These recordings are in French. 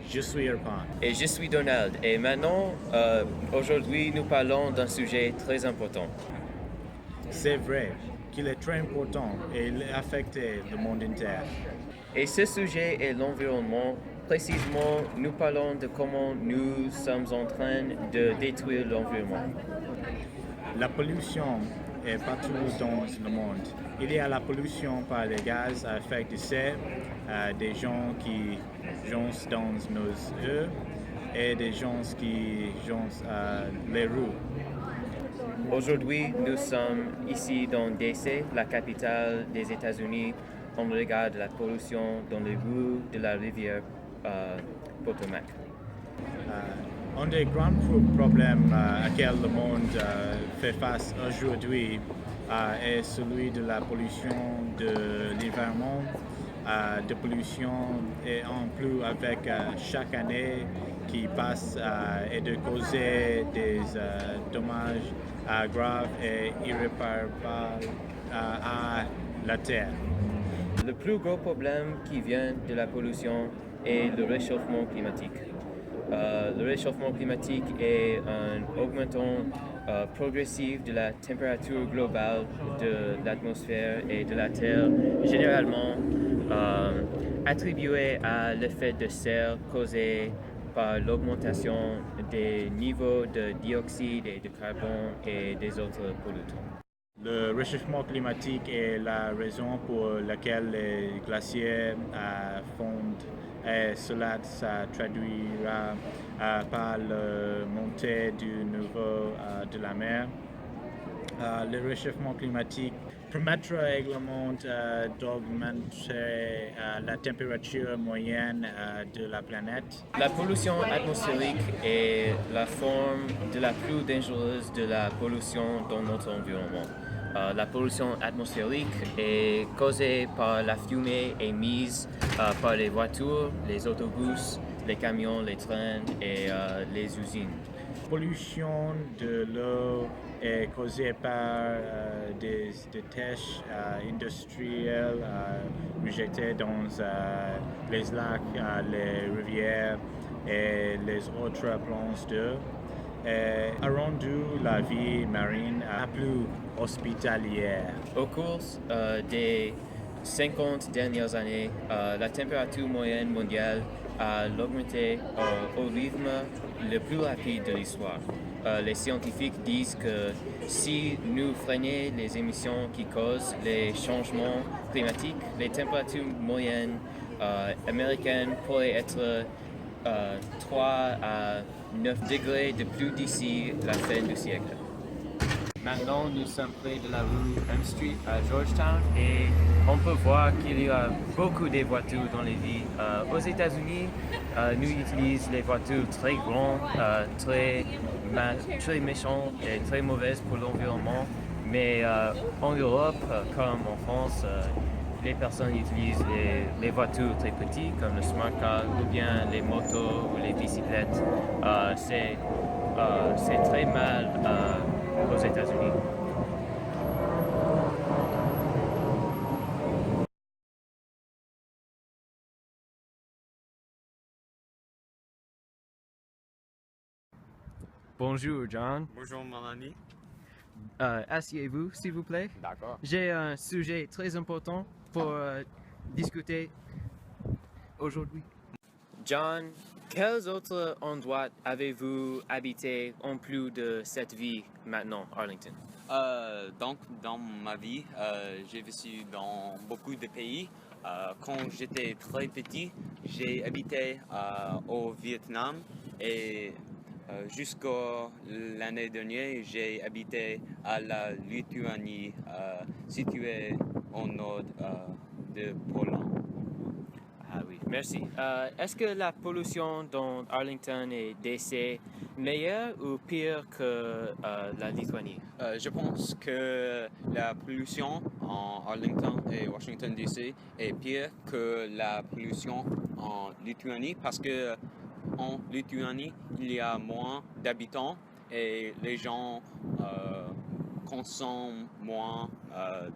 Je suis Irfan. Et je suis Donald. Et maintenant, aujourd'hui, nous parlons d'un sujet très important. C'est vrai qu'il est très important et il affecte le monde entier. Et ce sujet est l'environnement. Précisément, nous parlons de comment nous sommes en train de détruire l'environnement. La pollution est partout dans le monde. Il y a la pollution par les gaz à effet de serre, des gens qui jonchent dans nos rues et des gens qui jonchent les rues. Aujourd'hui, nous sommes ici dans DC, la capitale des États-Unis. On regarde la pollution dans les rues de la rivière Potomac. Un des grands problèmes auxquels le monde fait face aujourd'hui est celui de la pollution de l'environnement, de pollution et en plus avec chaque année qui passe et de causer des dommages graves et irréparables à la Terre. Le plus gros problème qui vient de la pollution est le réchauffement climatique. Le réchauffement climatique est un augmentant progressif de la température globale de l'atmosphère et de la Terre, généralement attribué à l'effet de serre causé par l'augmentation des niveaux de dioxyde et de carbone et des autres pollutants. Le réchauffement climatique est la raison pour laquelle les glaciers fondent et cela se traduira par la montée du niveau de la mer. Le réchauffement climatique permettra également d'augmenter la température moyenne de la planète. La pollution atmosphérique est la forme de la plus dangereuse de la pollution dans notre environnement. La pollution atmosphérique est causée par la fumée émise par les voitures, les autobus, les camions, les trains et les usines. La pollution de l'eau est causée par des déchets industriels rejetés dans les lacs, les rivières et les autres plans d'eau. A rendu la vie marine plus hospitalière. Au cours des 50 dernières années, la température moyenne mondiale a augmenté au rythme le plus rapide de l'histoire. Les scientifiques disent que si nous freinons les émissions qui causent les changements climatiques, les températures moyennes américaines pourraient être 3 à 9 degrés de plus d'ici la fin du siècle. Maintenant, nous sommes près de la rue M Street à Georgetown et on peut voir qu'il y a beaucoup de voitures dans les villes. Aux États-Unis, nous utilisons les voitures très grandes, très méchantes et très mauvaises pour l'environnement. Mais en Europe, comme en France, les personnes utilisent les voitures très petites comme le smart car ou bien les motos ou les bicyclettes. C'est très mal aux États-Unis. Bonjour John. Bonjour mon ami. Asseyez-vous s'il vous plaît. D'accord. J'ai un sujet très important pour discuter aujourd'hui. John, quels autres endroits avez-vous habité en plus de cette ville maintenant, Arlington? Donc, dans ma vie, j'ai vécu dans beaucoup de pays. Quand j'étais très petit, j'ai habité au Vietnam et jusqu'à l'année dernière, j'ai habité à la Lituanie, située au nord de Pologne. Ah oui, merci. Est-ce que la pollution dans Arlington et DC meilleure ou pire que la Lituanie? Je pense que la pollution en Arlington et Washington DC est pire que la pollution en Lituanie parce que en Lituanie, il y a moins d'habitants et les gens consomment moins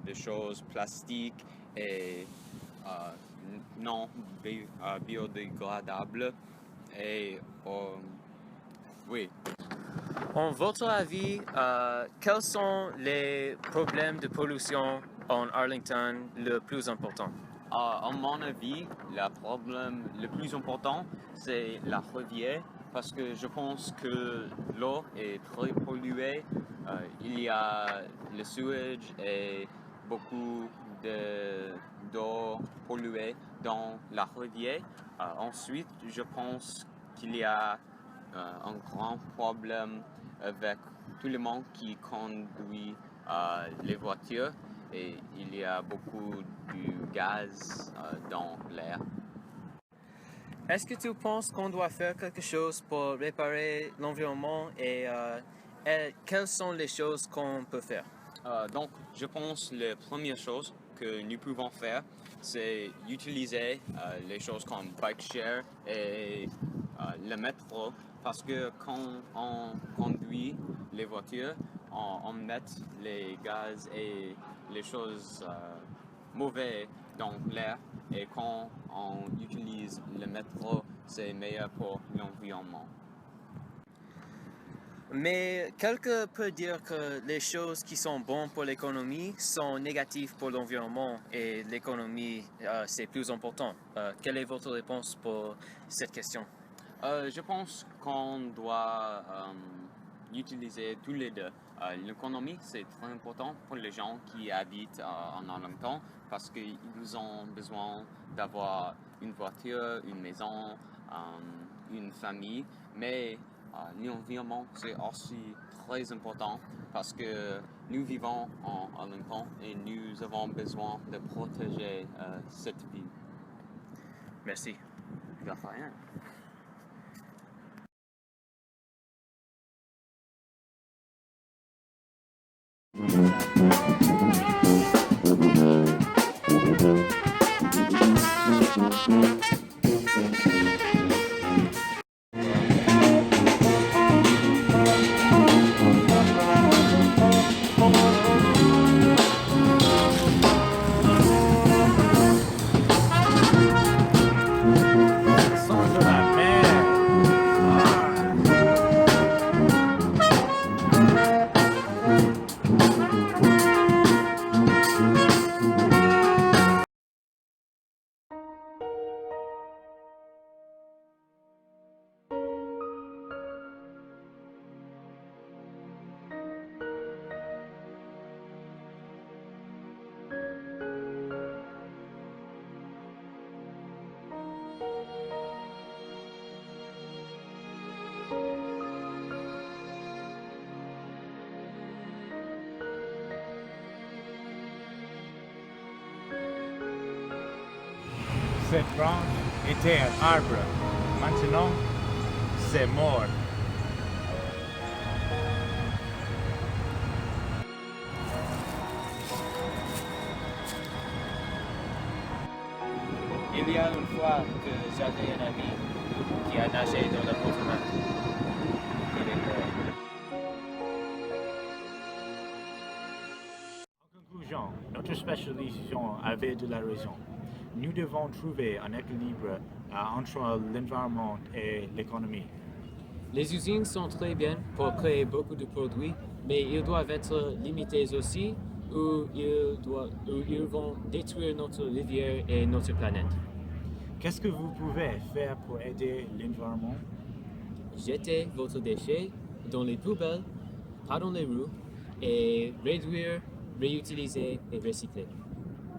de choses plastiques et non biodégradables. et oui. En votre avis, quels sont les problèmes de pollution en Arlington le plus important? À mon avis, le problème le plus important, c'est la rivière parce que je pense que l'eau est très polluée. Il y a le sewage et beaucoup d'eau polluée dans la rivière. Ensuite, je pense qu'il y a un grand problème avec tout le monde qui conduit les voitures et il y a beaucoup de gaz dans l'air. Est-ce que tu penses qu'on doit faire quelque chose pour réparer l'environnement et quelles sont les choses qu'on peut faire? Donc, je pense que la première chose que nous pouvons faire, c'est utiliser les choses comme bike share et le métro, parce que quand on conduit les voitures, on met les gaz et les choses mauvaises dans l'air, et quand on utilise le métro, c'est meilleur pour l'environnement. Mais quelqu'un peut dire que les choses qui sont bonnes pour l'économie sont négatives pour l'environnement et l'économie, c'est plus important. Quelle est votre réponse pour cette question? Je pense qu'on doit utiliser tous les deux. L'économie, c'est très important pour les gens qui habitent en Arlington parce qu'ils ont besoin d'avoir une voiture, une maison, une famille, mais l'environnement, c'est aussi très important parce que nous vivons en Arlington et nous avons besoin de protéger cette ville. Merci. De rien. Son de la mer. Cette branche était un arbre. Maintenant, c'est mort. Il y a une fois que j'avais un ami qui a nagé dans la Potomac. Il est mort. En conclusion, notre spécialisation avait de la raison. Nous devons trouver un équilibre entre l'environnement et l'économie. Les usines sont très bien pour créer beaucoup de produits, mais ils doivent être limités aussi ou ils vont détruire notre rivière et notre planète. Qu'est-ce que vous pouvez faire pour aider l'environnement? Jetez votre déchet dans les poubelles, pas dans les rues, et réduire, réutiliser et recycler.